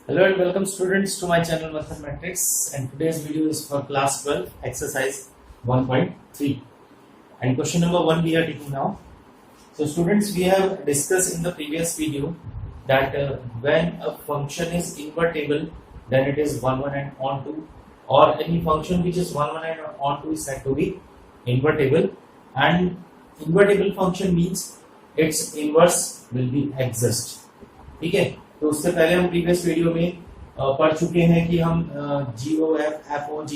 Hello and welcome students to my channel Mathematics, and today's video is for class 12 exercise 1.3 and question number 1 we are taking now. So students, we have discussed in the previous video that when a function is invertible then it is 1 1 and onto, or any function which is 1 1 and onto is said to be invertible, and invertible function means its inverse will be exist. ठीक है, तो उससे पहले हम previous video में पढ़ चुके हैं कि हम GOF, FOG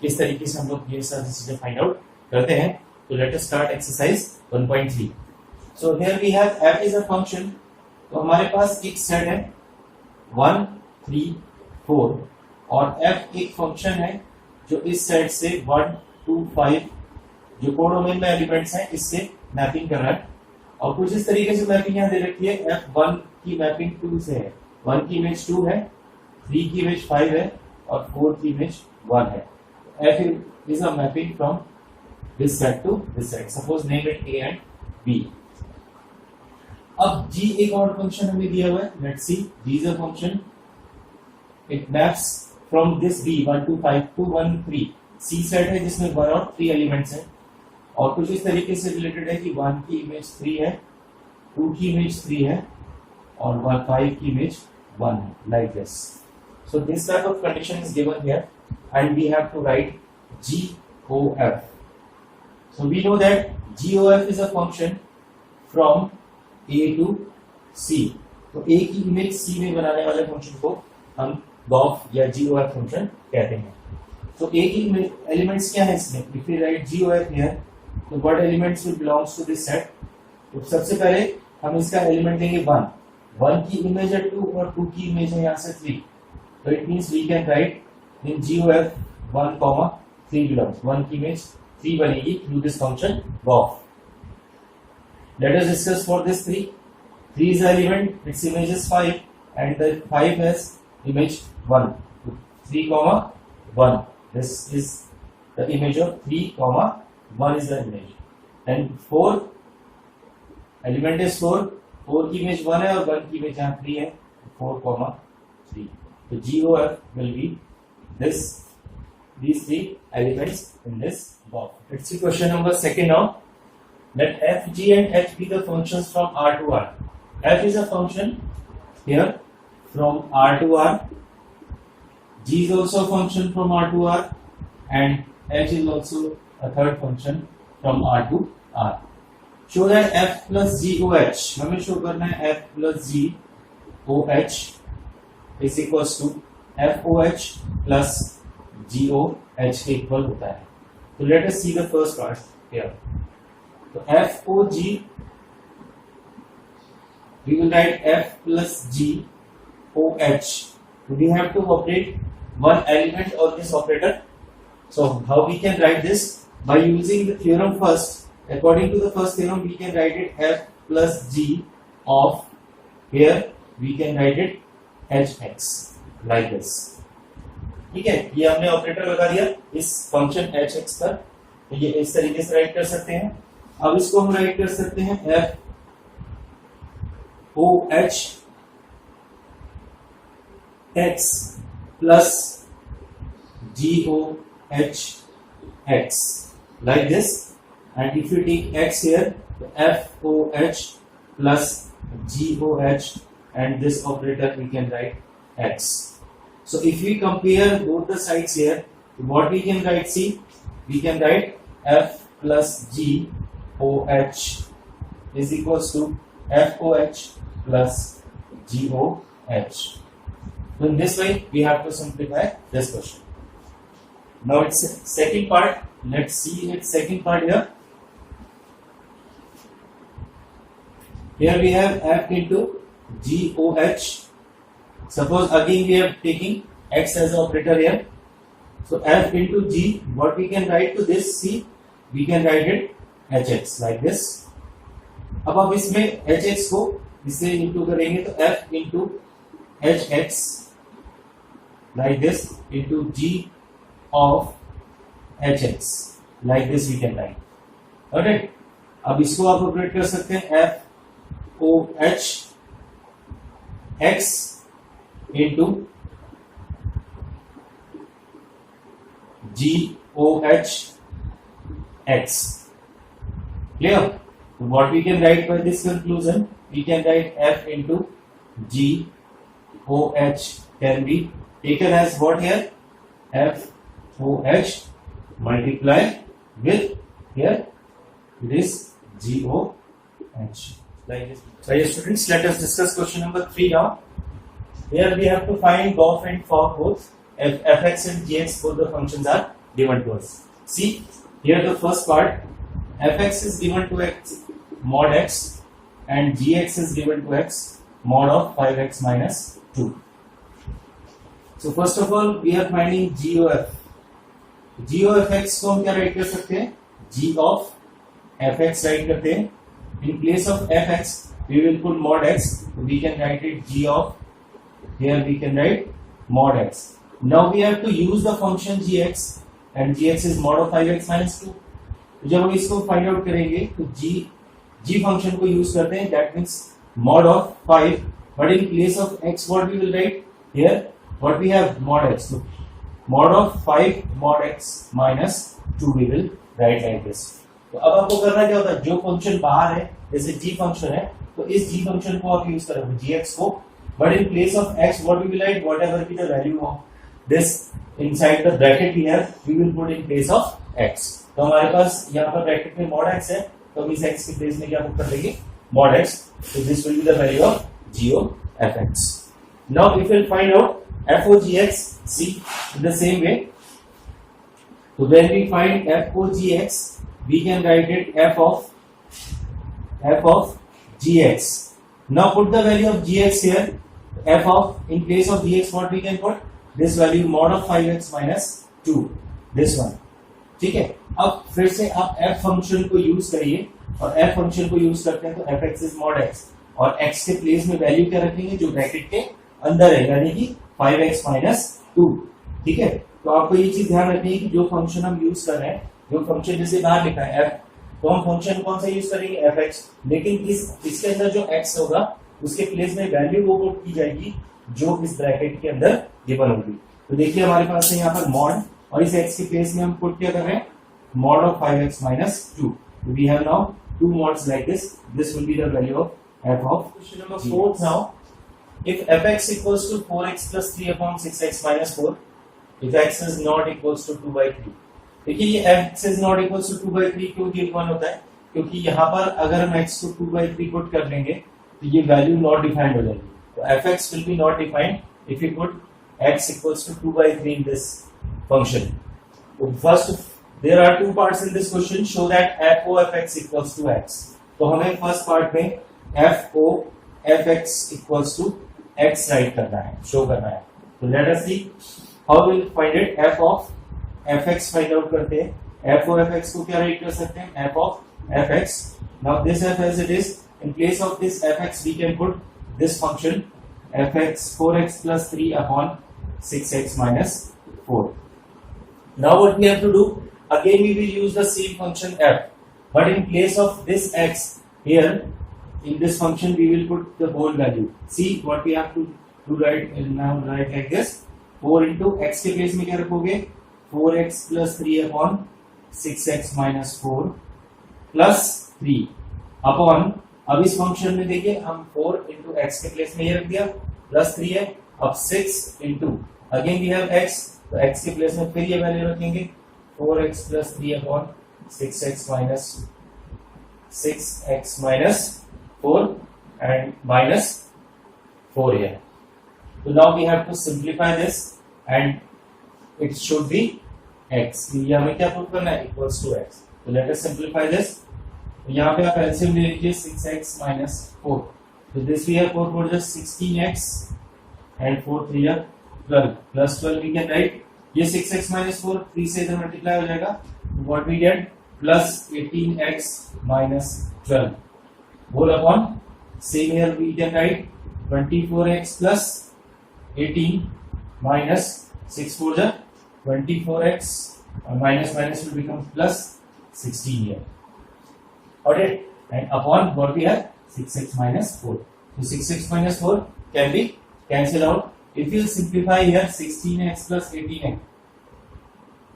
किस तरीके से हम लोग ये सारी चीजें फाइंड आउट करते हैं. तो let us start exercise 1.3. So here we have f is a function. तो हमारे पास एक सेट है 1 3 4 और f एक फंक्शन है जो इस सेट से 1 2 5 जो कोडोमेन में एलिमेंट्स हैं इससे मैपिंग कर रहा है. और कुछ इस तरीके से मैपिंग यहाँ दे रखी है. f1 की मैपिंग 2 से है, 1 की इमेज 2 है, 3 की इमेज 5 है और 4 की इमेज 1 है. f is a mapping from this set to this set. Suppose name it a and b. अब g एक और फंक्शन हमें दिया हुआ है. Let's see, g is a function. It maps from this b 1 2 5 to 1 3. c set है जिसमें 1 और 3 एलिमेंट्स हैं और कुछ इस तरीके से रिलेटेड है कि 1 की इमेज 3 है, 2 की इमेज 3 है और 5 की इमेज 1 है, like this. So this type of condition is given here and we have to write GOF. So we know that GOF is a function from A to C. तो A की image C में बनाने वाले function को हम GOF या GOF function कहते हैं. तो A की एलिमेंट्स क्या है इसमें? If we write GOF here, तो what elements will belongs to this set? तो सबसे पहले हम इसका एलिमेंट लेंगे 1 की इमेज है 2 और 2 की इमेज है यहाँ से 3. तो it means we can write in GOF 1, 3 belongs. 1 की इमेज 3 बनेगी through this function GOF. Let us discuss for this 3. 3 is the element, its image is 5 and the 5 has image 1. 3, 1. This is the image of 3, 1 is the image. And 4 element is 4 की image 1 है और 1 की image यहाँ 3 है. 4, 3. तो GOF will be these 3 elements in this box. Let's see question number 2 now. Let f, g and h be the functions from R to R. F is a function here from R to R. G is also a function from R to R and h is also a third function from R to R. Show that f plus g o h. हमें show करना है f plus g o h is equals to f o h plus g o h के equal होता है. तो let us see the first part here. तो f o g we will write f plus g o h. We have to operate one element of this operator. So how we can write this? By using the theorem first. According to the first theorem, we can write it f plus g of, here we can write it hx like this. ठीक है, ये हमने operator लगा दिया इस function hx पर. तो ये इस तरीके से राइट कर सकते हैं. अब इसको हम राइट कर सकते हैं f o h x plus g o h x like this. And if you take x here, f o h plus g o h and this operator we can write x. So if we compare both the sides here, what we can write? See, we can write f plus g o h is equals to f o h plus g o h. So in this way we have to simplify this question. Now it's second part. Let's see its second part here. Here we have f into g o h. Suppose again we are taking x as an operator here. So f into g, what we can write to this? See, we can write it hx like this. अब आप इसमें hx को इससे into करेंगे तो f into hx like this into g of hx like this we can write. Alright. अब इसको आप ऑपरेट कर सकते हैं f o h x into GOH x. Clear? So what we can write by this conclusion? We can write f into GOH can be taken as what here? FOH multiply with here it is GOH. Like this. So yes, students, let us discuss question number 3 now. Here we have to find GOF and FOF both. Fx and gx both the functions are given to us. See here the first part, fx is given to x mod x and gx is given to x mod of 5x minus 2. So first of all we are finding GOF. GOFX को हम क्या right कर सकते हैं? G of fx right करते हैं. In place of fx we will put mod x. We can write it G of, here we can write mod x. Now we have to use the function gx and gx is mod of 5x minus 2. तो जब हम इसको find out करेंगे तो g function को use करते हैं, that means mod of 5, but in place of x what we will write here, what we have mod x. So mod of 5 mod x minus 2 we will write like this. तो अब आपको करना क्या होता है, जो फंक्शन बाहर है जैसे g फंक्शन है तो इस g फंक्शन को आप यूज करोगे gx को, but in place of x what we will write, whatever be the value of this inside the bracket here we will put in place of x. तो हमारे पास यहाँ पर ब्रैकेट में mod x है तो हम इस x के प्लेस में क्या पुट कर देंगे mod x. So this will be the value of GOFX. Now if we will find out FOGX, see in the same way. So when we find FOGX we can write it f of gx. Now put the value of gx here. F of, in place of gx what we can put, this value mod of 5x minus 2, this one. ठीक है, अब फिर से आप f function को use करिए और f function को यूज करते हैं तो fx is mod x और x के प्लेस में वैल्यू क्या रखेंगे जो ब्रैकेट के अंदर है, यानी कि 5x minus 2. ठीक है, तो आपको ये चीज ध्यान रखनी है कि जो फंक्शन हम यूज कर रहे हैं, जो फंक्शन जैसे बाहर लिखा है f, तो हम फंक्शन कौन सा यूज करेंगे fx, लेकिन इसके अंदर जो x होगा उसके प्लेस में वैल्यू वो पुट की जाएगी जो इस ब्रैकेट के अंदर गिवन होगी. तो देखिए हमारे पास है यहाँ पर मॉड और इस x के प्लेस में हम पुट क्या कर रहे हैं, mod of 5x minus 2. We have now two mods like this. This will be the value of f of. Question number 4 now. If fx equals to 4x plus 3 upon 6x minus 4, if x is not equals to 2 by 3. देखिए ये x is not equals to 2 by 3 क्यों given होता है, क्योंकि यहाँ पर अगर हम x को 2 by 3 पुट कर लेंगे तो ये वैल्यू नॉट डिफाइंड हो जाएगी. तो fx will be not defined if you put x equals to 2 by 3 in this function. So first there are two parts in this question. Show that f of x equals to x. तो हमें first part में f o f x equals to x right करना है, show करना है. तो let us see how will find it. f of f x find out करते हैं. f of f x को क्या राइट कर सकते हैं, f of f x. Now this f as it is, in place of this f x we can put this function f x 4x plus 3 upon 6x minus 4. Now what we have to do, again we will use the same function f, but in place of this x here in this function we will put the whole value. See what we have to write now, write like this. 4 into x के place में क्या रखोगे, 4x plus 3 upon 6x minus 4 plus 3 upon, अब इस function में देखिए हम 4 into x के प्लेस में ये रख दिया प्लस 3 है. अब 6 into again we have x, तो x के प्लेस में फिर ये वैल्यू रखेंगे 4x plus 3 upon 6x minus 4 and minus 4 here. So now we have to simplify this and it should be x. ये हमें क्या प्रूव करना है, equals to x. So let us simplify this. तो यहाँ पे आप एलसीएम ले लीजिए 6x minus 4. So this we have 4 for just 16x and 4 3 are 12 plus 12 we can write. ये 6x minus 4 3 से इधर मल्टीप्लाई हो जाएगा. What we get plus 18x minus 12 whole upon, same here we can write 24x plus 18 minus 6 4 the 24x minus minus will become plus 16 here. Alright, and upon what we have 6x minus 4. So 6x minus 4 can be cancelled out If you simplify here 16x plus 18x,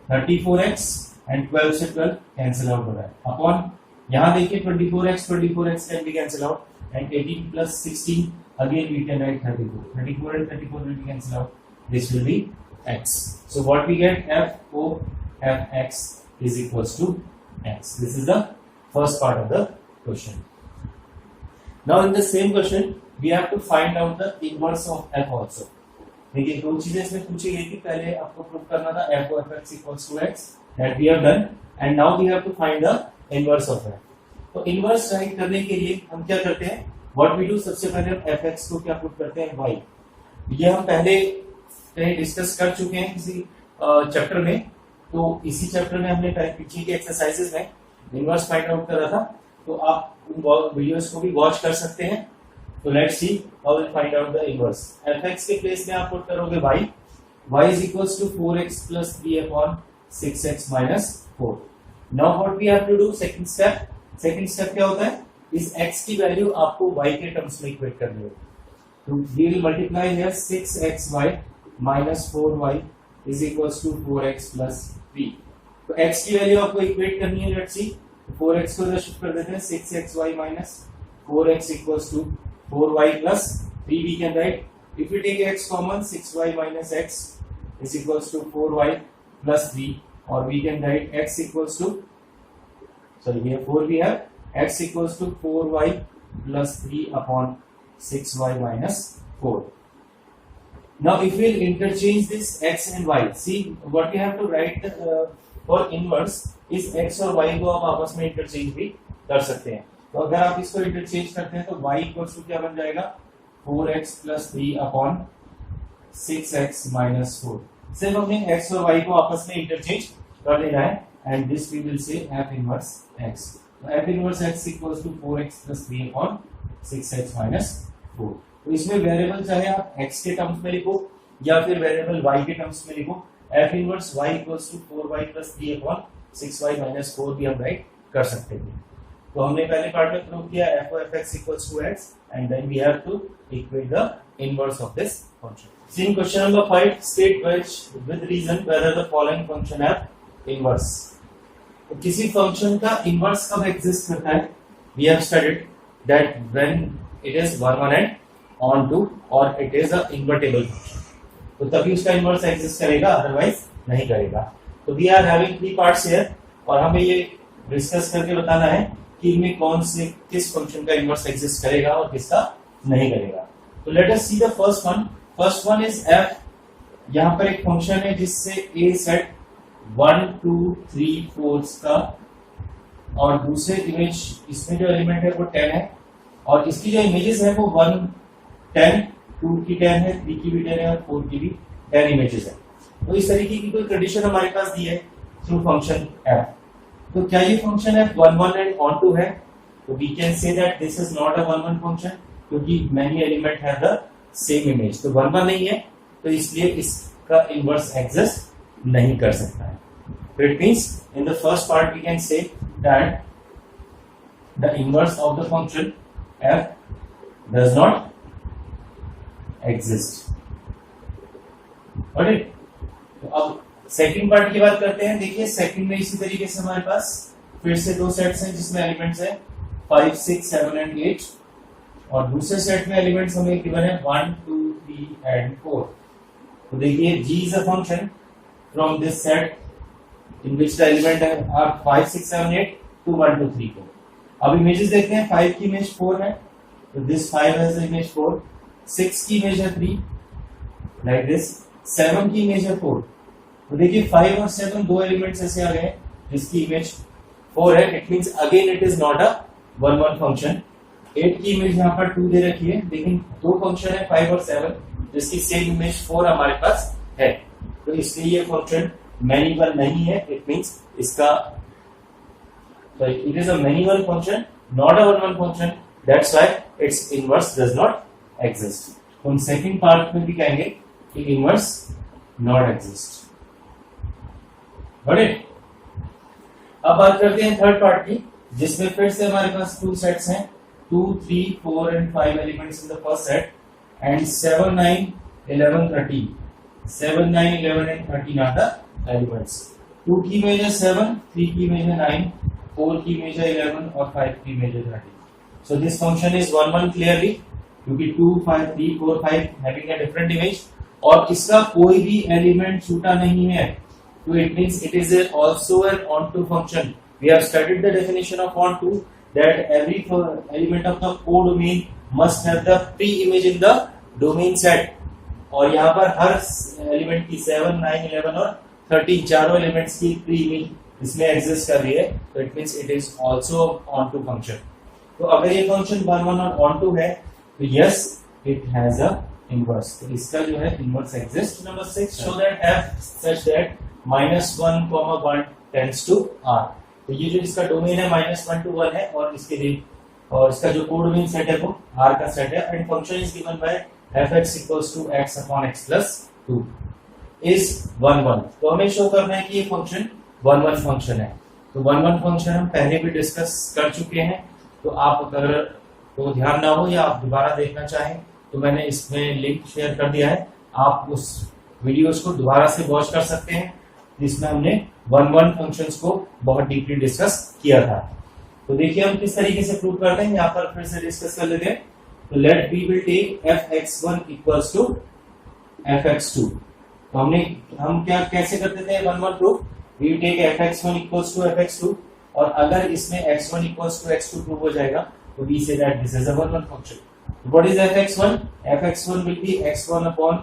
34x and 12 से 12 cancel out हो रहा है upon यहाँ देखिए 24x can be cancel out and 18 plus 16 again we can write 34 and 34 will be cancel out. This will be x. So what we get, f o f x is equals to x. This is the first part of the question. Now in the same question we have to find out the inverse of f also. देखिए दो चीजें इसमें पूछी गई थी, पहले आपको prove करना था f of x equals to x, that we have done, and now we have to find the inverse of f. तो इनवर्स राइट करने के लिए हम क्या करते हैं, व्हाट वी डू, सबसे पहले हम fx को क्या पुट करते हैं, y. ये हम पहले कहीं डिस्कस कर चुके हैं किसी चैप्टर में, तो इसी चैप्टर में हमने पीछे के एक्सरसाइजेस में इनवर्स फाइंड आउट करा था, तो आप उन वीडियोस को भी वॉच कर सकते हैं. तो let's see how will find out the inverse. fx के प्लेस में आप पुट करोगे y is equals to 4x plus 3 upon 6x minus 4. Now what we have to do, second step क्या होता है, इस x की वैल्यू आपको y के टर्म्स में इक्वेट करनी होगी. तो we will multiply here 6xy minus 4y is equals to 4x plus 3. तो x की वैल्यू आपको इक्वेट करनी है. लेट्स सी 4x को इधर शिफ्ट कर देते हैं, 6xy minus 4x equals to 4y plus 3 we can write. If we take x common, 6y minus x is equals to 4y plus 3, or we can write x equals to, sorry here 4 we have, x equals to 4y plus 3 upon 6y minus 4. Now if we interchange this x and y, see what we have to write for inverse is x और y को आप आपस में interchange भी कर सकते हैं. तो अगर आप इसको इंटरचेंज करते हैं तो y इक्वल्स टू क्या बन जाएगा, 4x plus 3 upon 6x minus 4. सिर्फ हमने x और y को आपस में इंटरचेंज कर देना है, and this we will say f inverse x. तो f inverse x equals to 4x plus 3 upon 6x minus 4. तो इसमें वेरिएबल चाहे आप x के टर्म्स में लिखो या फिर वेरिएबल y के टर्म्स में लिखो, f inverse y equals to 4y plus 3 upon 6y minus 4 भी हम राइट कर सकते हैं. तो हमने पहले पार्ट में प्रूव किया f of x equals to x, and then we have to equate the inverse of this function. See in question number 5, state with reason whether the following function have inverse. तो किसी function का inverse कब exist करता है, we have studied that when it is 1 1 and on 2 or it is a invertible function, तो तभी उसका inverse exist करेगा, अदरवाइज नहीं करेगा. तो we are having 3 parts here, और हमें ये डिस्कस करके बताना है कि इनमें कौन से किस फंक्शन का इनवर्स एग्जिस्ट करेगा और किसका नहीं करेगा. तो let us see the first one. First one is f. यहाँ पर एक फंक्शन है जिससे a सेट 1 2 3 4 का, और दूसरे इमेज इसमें जो एलिमेंट है वो 10 है, और इसकी जो इमेजेस है वो 1 10 2 की 10 है, 3 की भी 10 है और 4 की भी 10 इमेजेस है. तो इस तरीके की कोई कंडीशन हमारे पास दी है थ्रू फंक्शन f. तो क्या ये फंक्शन है 1 1 एंड ऑन 2 है, तो we can say that this is not a 1 1 function, क्योंकि many element have the same image. तो 1 1 नहीं है, तो इसलिए इसका इनवर्स एग्जिस्ट नहीं कर सकता है. तो it means in the first part we can say that the inverse of the function f does not exist. Alright, तो अब सेकंड पार्ट की बात करते हैं. देखिए सेकंड में इसी तरीके से हमारे पास फिर से दो सेट्स हैं जिसमें एलिमेंट्स है 5 6 7 एंड 8, और दूसरे सेट में एलिमेंट्स हमें गिवन है 1 2 3 एंड 4. तो देखिए g is a function from this set in which the element are 5 6 7 8 2 1 2 3 4. अब इमेजेस देखते हैं. 5 की इमेज 4 है, तो दिस 5 हैज द इमेज 4. 6 की इमेज है 3 लाइक दिस. 7 की इमेज है 4. तो देखिए 5 और 7 दो एलिमेंट्स ऐसे आ गए हैं जिसकी इमेज 4 है. It means again it is not a 1 1 function. 8 की इमेज यहाँ पर 2 दे रखी है, लेकिन दो फंक्शन है 5 और 7 जिसकी सेम इमेज 4 हमारे पास है. तो इसलिए ये फंक्शन मैनिवल नहीं है. इट मींस इसका it is a many one function, not a 1 1 function. That's why its inverse does not exist. हम सेकंड पार्ट में भी कहेंगे कि इनवर्स नॉट एग्जिस्ट. बड़े अब बात करते हैं थर्ड पार्ट की, जिसमें फिर से हमारे पास 2 सेट्स हैं 2 3 4 and 5 elements in the first set, and 7 9 11, 13. 7, 9, 11 and 13 are the elements. 2 key measure 7, 3 key measure 9, 4 key measure 11 और 5 key measure 13. So this function is 1 1 clearly क्योंकि 2 5 3 4 5 having a different image और इसका कोई भी एलिमेंट छूटा नहीं है, तो it means it is also an onto function. We have studied the definition of onto, that every element of the codomain must have the pre-image in the domain set. और यहाँ पर हर एलिमेंट की 7, 9, 11 और 13 चारों एलिमेंट्स की pre image इसमें exist कर रही है, तो it means it is also onto function. तो अगर ये फंक्शन 1 1 और ऑन टू है तो yes it has a inverse. तो इसका जो है inverse exist. Number 6 show that f such that -1, 1 tends to r. तो ये जो इसका डोमेन है -1 to 1 है और इसके लिए और इसका जो कोडोमेन सेट है वो r का सेट है and function is given by fx equals to x upon x plus 2 is 1 1. तो हमें शो करना है कि ये फंक्शन 1 1 फंक्शन है. तो 1 1 फंक्शन हम पहले भी डिस्कस कर चुके हैं, तो आप अगर तो ध्यान ना हो या आप दोबारा देखना चाहें तो मैंने इसमें लिंक शेयर कर दिया है, आप उस वीडियोस को दोबारा से वॉच कर सकते हैं जिसमें हमने 1 1 फंक्शंस को बहुत डीपली डिस्कस किया था. तो देखिए हम किस तरीके से प्रूव करते हैं, यहाँ पर फिर से डिस्कस कर लेते हैं. तो let we will take fx1 equals to fx2. तो हम क्या कैसे करते थे 1 1 proof. We take fx1 equals to fx2 और अगर इसमें x1 equals to x2 prove हो जाएगा तो we say that this is a 1 1 function. What is fx1? fx1 will be x1 upon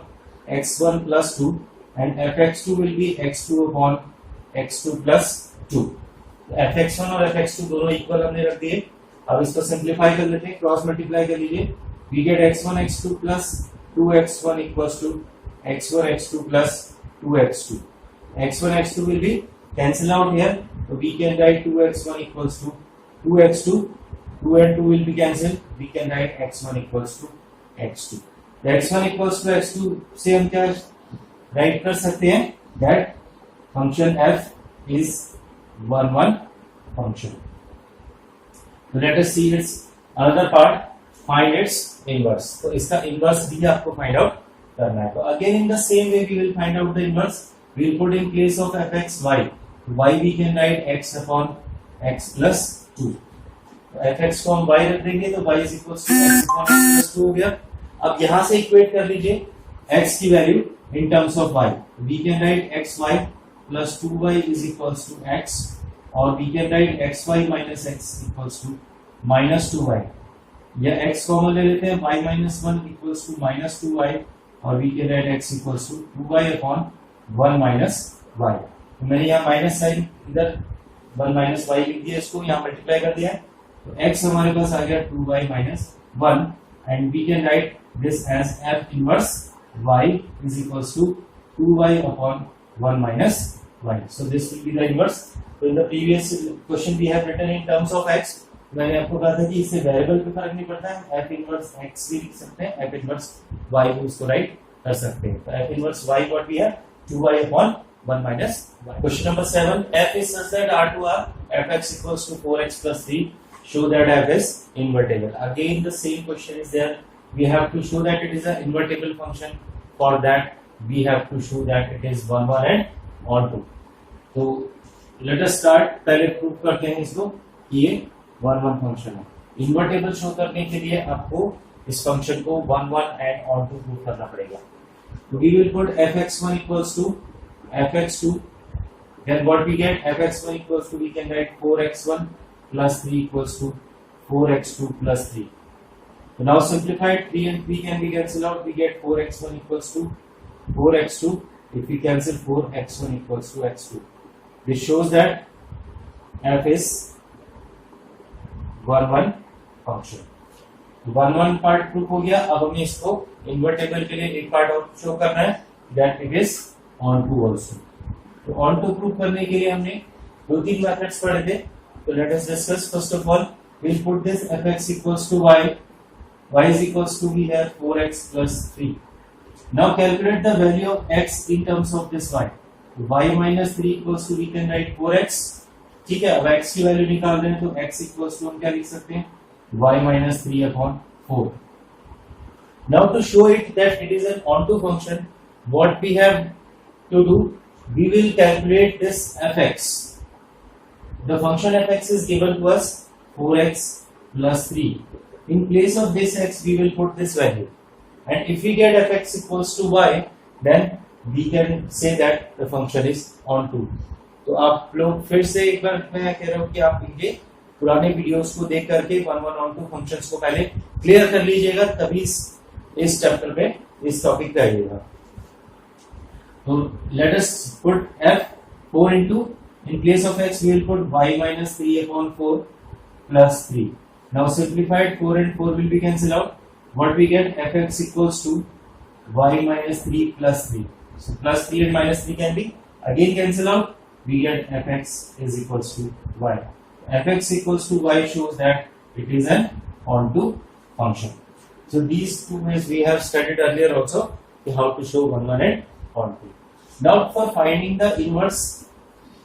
x1 plus 2 and fx2 will be x2 upon x2 plus 2. fx1 और fx2 दोनों equal हमने रख दिए. अब इसको सिंप्लीफाई कर लेते हैं, क्रॉस मल्टीप्लाई कर लीजिए. We get x1 x2 plus 2x1 equals to x1 x2 plus 2x2. x1 x2 will be cancel out here, so we can write 2x1 equals to 2x2. 2 and 2 will be cancelled. We can write x1 equals to x2. The x1 equals to x2 से हम क्या right कर सकते हैं, that function f is 1 1 function. So let us see its another part, find its inverse. तो इसका inverse भी आपको find out करना है. तो again in the same way we will find out the inverse. We will put in place of fx y. Y we can write x upon x plus 2. तो fx को हम y रख देंगे तो y is equals to x upon x plus 2 हो गया. अब यहाँ से इक्वेट कर लीजिए x की value in terms of y. We can write xy plus 2y is equals to x. और we can write xy minus x equals to minus 2y. यह x कॉमन ले लेते हैं, y minus 1 equals to minus 2y और we can write x equals to 2y upon 1 minus y. तो मैंने यहाँ minus sign इधर 1 minus y लिख दिया, इसको यहाँ मल्टीप्लाई कर दिया, तो x हमारे पास आ गया 2y minus 1 and we can write this as f inverse y is equals to 2y upon 1 minus y. So this will be the inverse. So in the previous question we have written in terms of x. मैंने आपको कहा था कि इससे variable पे फर्क नहीं पड़ता है, f इनवर्स x भी लिख सकते हैं, f इनवर्स y भी उसको राइट कर सकते हैं. तो f inverse y what we have 2y upon 1 minus y. Question number 7, f is such that r to r fx equals to 4x plus 3. Show that f is invertible. Again the same question is there. We have to show that it is an invertible function. For that we have to show that it is 1 1 and onto. तो let us start. पहले prove करते हैं इसको कि ये 1 1 function है. Invertible show करने के लिए आपको इस फंक्शन को 1 1 एंड ऑन टू प्रूव करना पड़ेगा. तो we will put fx1 equals to fx2. Then what we get, fx1 equals to we can write 4x1 plus 3 equals to 4x2 plus 3. So now simplified 3 and 3 can be cancelled out. We get 4x1 equals to 4x2. If we cancel 4x1 equals to x2. This shows that f is 1 1 function. 1 1 part proof हो गया. अब हमें इसको invertible के लिए एक part और show करना है, that it is onto also. तो onto प्रूफ करने के लिए हमने 2-3 मेथड्स पढ़े थे. तो let us discuss. First of all, we'll put this fx equals to y. Y is equals to we have 4x plus 3. Now calculate the value of x in terms of this y. Y minus 3 equals to we can write 4x. ठीक है, अब x की value निकाल दें तो x equals to हम क्या लिख सकते हैं y minus 3 upon 4. Now to show it that it is an onto function, what we have to do, we will calculate this fx. The function fx is given to us 4x plus 3. In place of this x, we will put this value. And if we get fx equals to y, then we can say that the function is onto. तो आप लोग फिर से एक बार मैं कह रहा हूँ कि आप इनके पुराने वीडियोस को देख करके one one onto functions को पहले क्लियर कर लीजिएगा, तभी इस चैप्टर पे इस टॉपिक पे आइएगा. तो let us put f 4 into in place of x we will put y minus 3 upon 4 plus 3. Now simplified 4 and 4 will be cancelled out. What we get, fx equals to y minus 3 plus 3. So plus 3 and minus 3 can be again cancelled out. We get fx is equals to y. Fx equals to y shows that it is an onto function. So these two ways we have studied earlier also, how to show one one and onto. Now for finding the inverse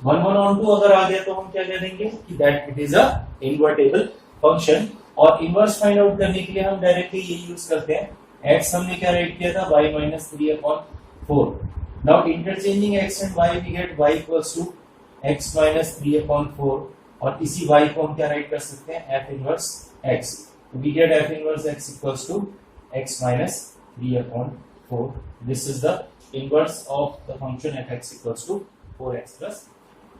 one one onto अगर आ गया तो हम क्या कह देंगे कि that it is a invertible function. और inverse find out करने के लिए हम डायरेक्टली ये यूज करते हैं. x हमने क्या राइट किया था, y minus 3 upon 4. Now interchanging x and y we get y equals to x minus 3 upon 4. और इसी y को हम क्या राइट कर सकते हैं, f inverse x. We get f inverse x equals to x minus 3 upon 4. This is the inverse of the function fx equals to 4x plus.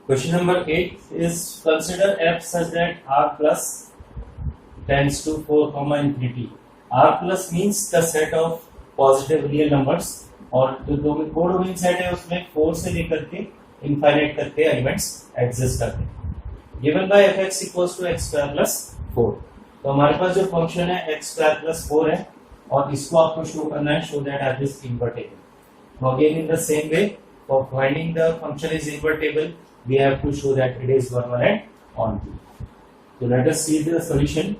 Question number 8 is consider f such that r plus tends to 4 comma infinity. R plus means the set of positive real numbers और जो दो domain set है उसमें 4 से लेकर के infinite तक के एलिमेंट्स एग्जिस्ट करते हैं. Given by fx equals to x square plus 4. तो हमारे पास जो फंक्शन है x square plus 4 है और इसको आपको शो करना है, show that f is invertible. So again in the same way, for finding the function is invertible, we have to show that it is 1 1 and onto. So let us see the solution.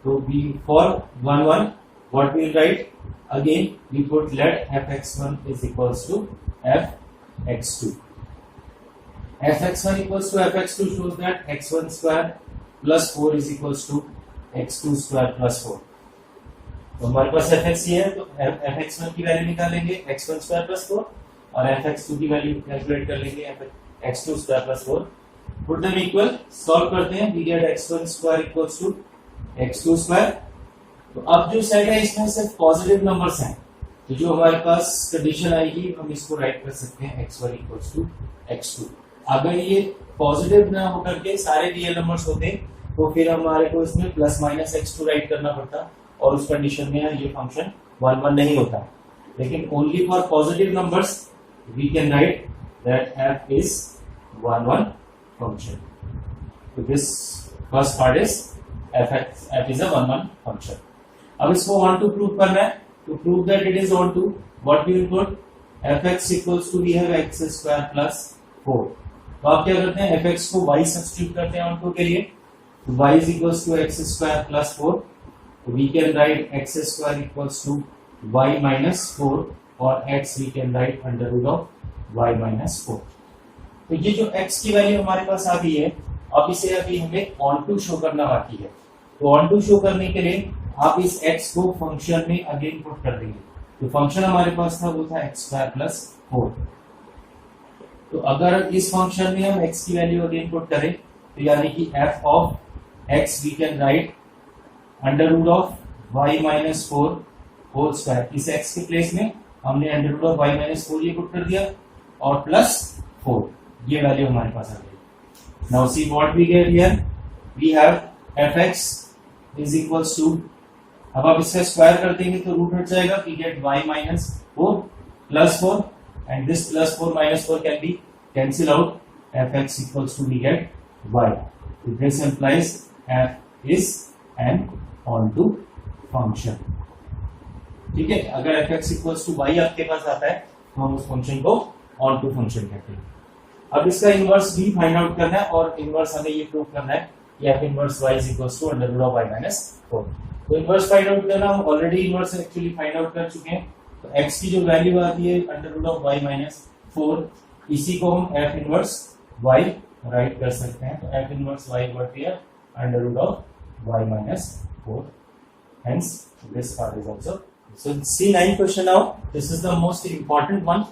So we for 1 1, what we will write? Again we put let fx1 is equals to fx2. fx1 equals to fx2 shows that x1 square plus 4 is equals to x2 square plus 4. तो हमारे पास fx ये है, तो fx1 की value निकालेंगे x1 square plus 4 और fx2 की value calculate कर लेंगे x2 square plus 4. Put them equal, solve करते हैं, we get x1 square equals to x2 square. तो अब जो सेट है इसमें सिर्फ पॉजिटिव नंबर्स हैं, तो जो हमारे पास कंडीशन आएगी हम इसको राइट कर सकते हैं x1 equals to x2. अगर ये पॉजिटिव ना होकर के सारे रियल नंबर्स होते तो फिर हमारे को इसमें प्लस माइनस x2 राइट करना पड़ता और उस कंडीशन में ये फंक्शन 1 1 नहीं होता. लेकिन only for positive numbers we can write that f is 1 1 function. So this first part is f is a 1 1 function. अब इसको onto प्रूव करना है. To prove that it is onto, what we will put, fx equals to we have x square plus 4. तो आप क्या करते हैं, fx को y सब्स्टिट्यूट करते हैं onto के लिए. तो y is equals to x square plus 4. तो we can write x square equals to y minus 4 और x we can write under root of y minus 4. तो ये जो x की वैल्यू हमारे पास आ गई है, अब इसे अभी हमें onto शो करना बाकी है. तो onto शो करने के लिए आप इस x को फंक्शन में अगेन पुट कर देंगे. तो फंक्शन हमारे पास था वो था x स्क्वायर प्लस 4. तो अगर इस फंक्शन में हम x की वैल्यू अगेन पुट करें तो यानी कि f of x we can write under root of y minus 4 whole square. इस x के प्लेस में हमने under root of y minus 4 ये पुट कर दिया और प्लस 4 ये वैल्यू हमारे पास आ गई. Now see what we get here, we have fx is equals to, अब आप इसका स्क्वायर कर देंगे तो रूट हट जाएगा, we get y minus 4 plus 4 and this plus 4 minus 4 can be cancel out. fx equals to we get y. This implies f is an onto function. ठीक है, अगर fx इक्वल्स टू y आपके पास आता है तो हम उस फंक्शन को onto फंक्शन कहते हैं. अब इसका इनवर्स भी फाइंड आउट करना है और इनवर्स हमें ये प्रूव करना है कि f inverse y is equals to under root of y minus 4. तो इनवर्स फाइंड आउट करना, हम already inverse actually find out कर चुके हैं. तो x की जो वैल्यू आती है under root of y minus 4, इसी को हम f इनवर्स y राइट कर सकते हैं. तो f इनवर्स y वर्ट here under root of y minus 4. Hence this part is also So see ninth question now. This is the most important one.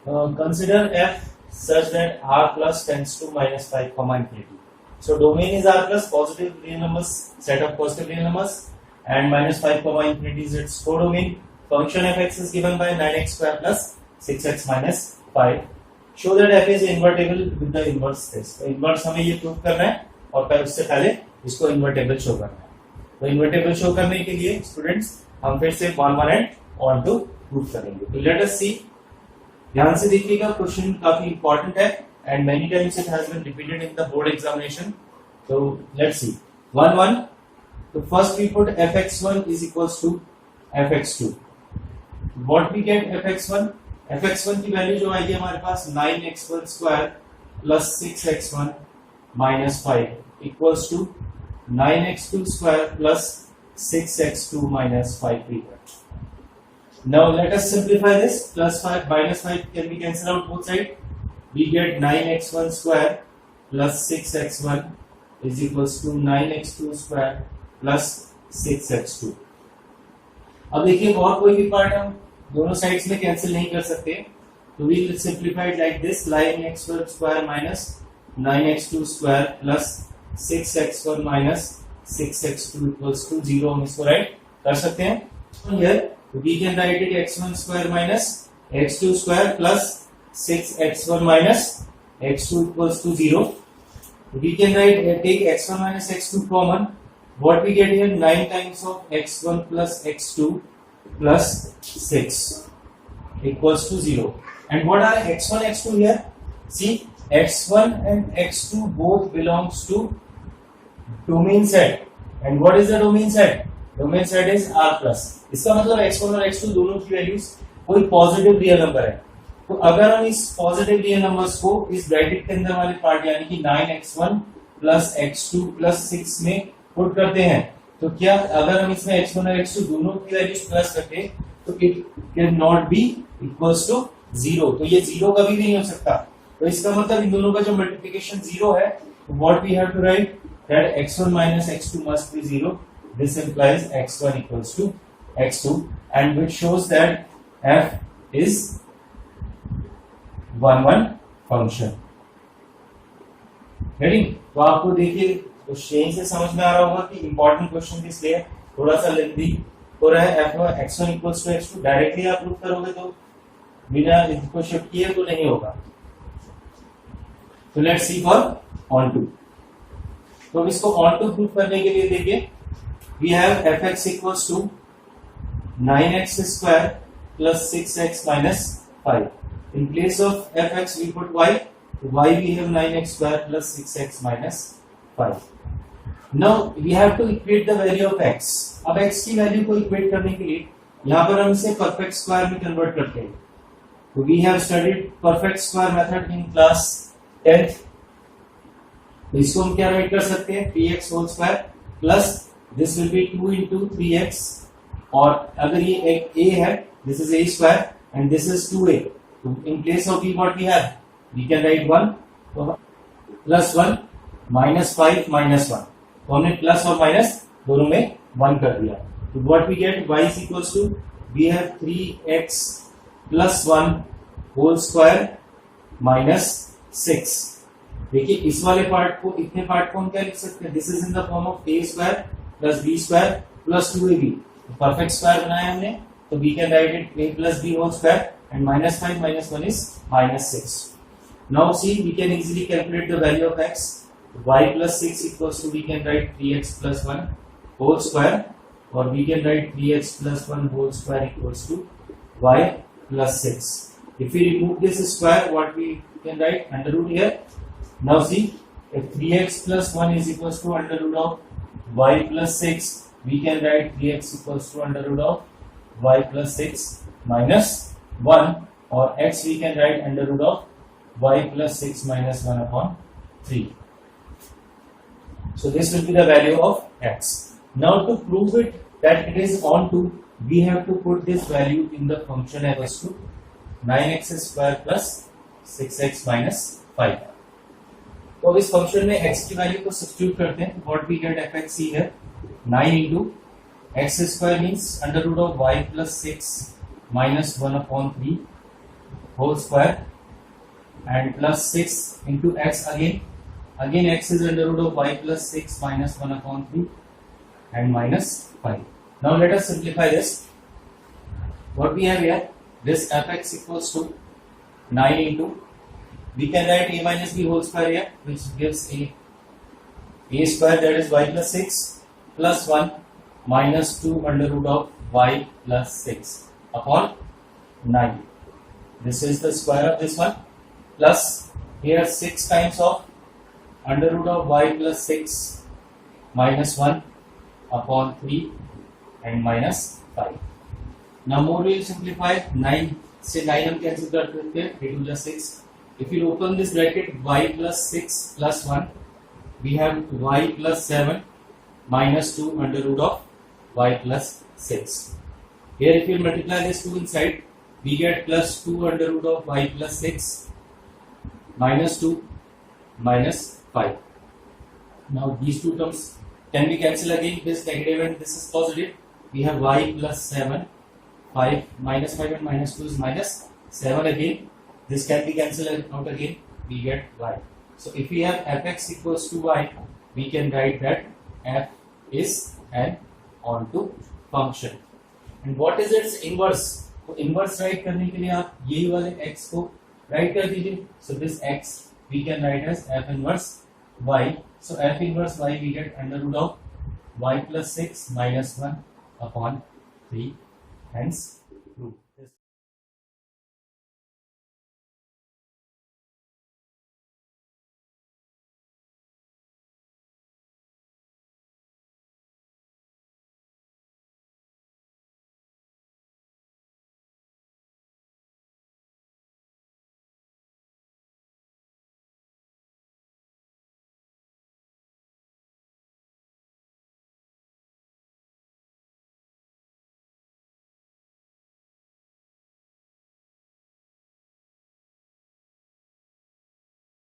Consider f such that r plus tends to minus 5 comma infinity. So domain is r plus positive real numbers, set of positive real numbers, and minus 5 comma infinity is its codomain. Function fx is given by 9x square plus 6x minus 5. Show that f is invertible with the inverse test. तो inverse हमें ये prove करना है और फिर उससे पहले इसको invertible शो करना है. तो invertible शो करने के लिए स्टूडेंट्स हम फिर से 1 1 एंड ऑन टू प्रूव करेंगे. तो लेट अस सी. ध्यान से देखिएगा, क्वेश्चन काफी इंपॉर्टेंट है and many times it has been repeated in the board examination. तो लेट्स सी. 1 1. तो first we put fx1 is equals to fx2. What we get fx1. fx1 की वैल्यू जो आएगी हमारे पास 9x1 square plus 6x1 minus 5 equals to 9x2 square plus 6x2 minus 5 3. Now let us simplify this. Plus 5 minus 5 can be cancelled out both sides. We get 9x1 square plus 6x1 is equals to 9x2 square plus 6x2. अब देखिए और कोई भी part हम दोनों sides में cancel नहीं कर सकते, तो we will simplify it like this. 9x1 square minus 9x2 square plus 6x1 minus 6x2 equals to 0. हम इसको राइट कर सकते हैं. Here we can write it x1 square minus x2 square plus 6x1 minus x2 equals to 0. We can take x1 minus x2 common. What we get here? 9 times of x1 plus x2 plus 6 equals to 0. And what are x1 x2 here? See, x1 and x2 both belongs to domain set. And what is the domain set? Domain set is r plus. इसका मतलब x1 और x2 दोनों की values कोई positive real number है. तो अगर हम इस पॉजिटिव रियल नंबर्स को इस ब्रैकेट के अंदर वाले पार्ट यानी कि 9x1 प्लस x2 प्लस 6 में पुट करते हैं, तो क्या अगर हम इसमें x1 और x2 दोनों की वैल्यूज प्लस करते तो it can not be equals to 0. तो ये 0 कभी भी नहीं हो सकता. तो इसका मतलब इन दोनों का जो मल्टीप्लिकेशन 0 है, what we have to write that x1 minus x2 must be 0. This implies x1 equals to x2, and which shows that f is 1 1 function. Ready? तो आपको देखिए तो शेन से समझ में आ रहा होगा कि इंपॉर्टेंट क्वेश्चन इसलिए थोड़ा सा लेंथी हो रहा है. x1 equals to x2 directly आप प्रूव करोगे तो बिना इसको शिफ्ट किए तो नहीं होगा. तो let's see for onto. तो इसको ऑन टू प्रूव करने के लिए देखिए, we have fx equals to 9x square plus 6x minus 5. In place of fx we put y. Y we have 9x square plus 6x minus 5. Now we have to equate the value of x. अब x की value को equate करने के लिए यहाँ पर हम इसे परफेक्ट स्क्वायर में कन्वर्ट करते हैं. तो we have studied perfect square method in class 10th. तो इसको हम क्या राइट कर सकते हैं? 3x whole square plus this will be 2 into 3x, और अगर ये एक a है, this is a square and this is 2a. So in place of b what we have, we can write 1 plus 1 minus 5 minus 1. तो हमने plus और minus दोनों में 1 कर दिया. तो what we get, y is equals to we have 3x plus 1 whole square minus 6. देखिए इस वाले पार्ट को, इतने पार्ट को हम क्या लिख सकते हैं? This is in the form of a square plus b square plus 2ab. Perfect square बनाया हमने, तो we can write it a plus b whole square and minus 5 minus 1 is minus 6. Now see, we can easily calculate the value of x. Y plus 6 equals to, we can write 3x plus 1 whole square, or we can write 3x plus 1 whole square equals to y plus 6. If we remove this square, what we can write? Under root here. Now see, if 3x plus 1 is equals to under root of y plus 6, we can write 3x equals to under root of y plus 6 minus 1, or x we can write under root of y plus 6 minus 1 upon 3. So this will be the value of x. Now to prove it that it is onto, we have to put this value in the function equals to 9x square plus 6x minus 5. तो अब इस function में x की value को substitute करते हैं. What we get fx here 9 into x square means under root of y plus 6 minus 1 upon 3 whole square, and plus 6 into x again x is under root of y plus 6 minus 1 upon 3 and minus 5. Now let us simplify this. What we have here, this fx equals to 9 into, we can write a minus b whole square here, which gives a square, that is y plus 6 plus 1 minus 2 under root of y plus 6 upon 9. This is the square of this one, plus here 6 times of under root of y plus 6 minus 1 upon 3 and minus 5. Now more we will simplify. 9 से 9 हम cancel कर सकते हैं, 3 to 6. If you open this bracket, y plus 6 plus 1, we have y plus 7 minus 2 under root of y plus 6. Here if you multiply this 2 inside, we get plus 2 under root of y plus 6 minus 2 minus 5. Now these two terms can be cancelled again. This negative and this is positive. We have y plus 7, 5 minus 5 and minus 2 is minus 7 again. This can be cancelled out again. We get y. So if we have fx equals to y, we can write that f is an onto function. And what is its inverse? तो inverse right करने के लिए आप यही वाले x को right कर दीजिए. So this x we can write as f inverse y. So f inverse y we get under root of y plus 6 minus 1 upon 3. Hence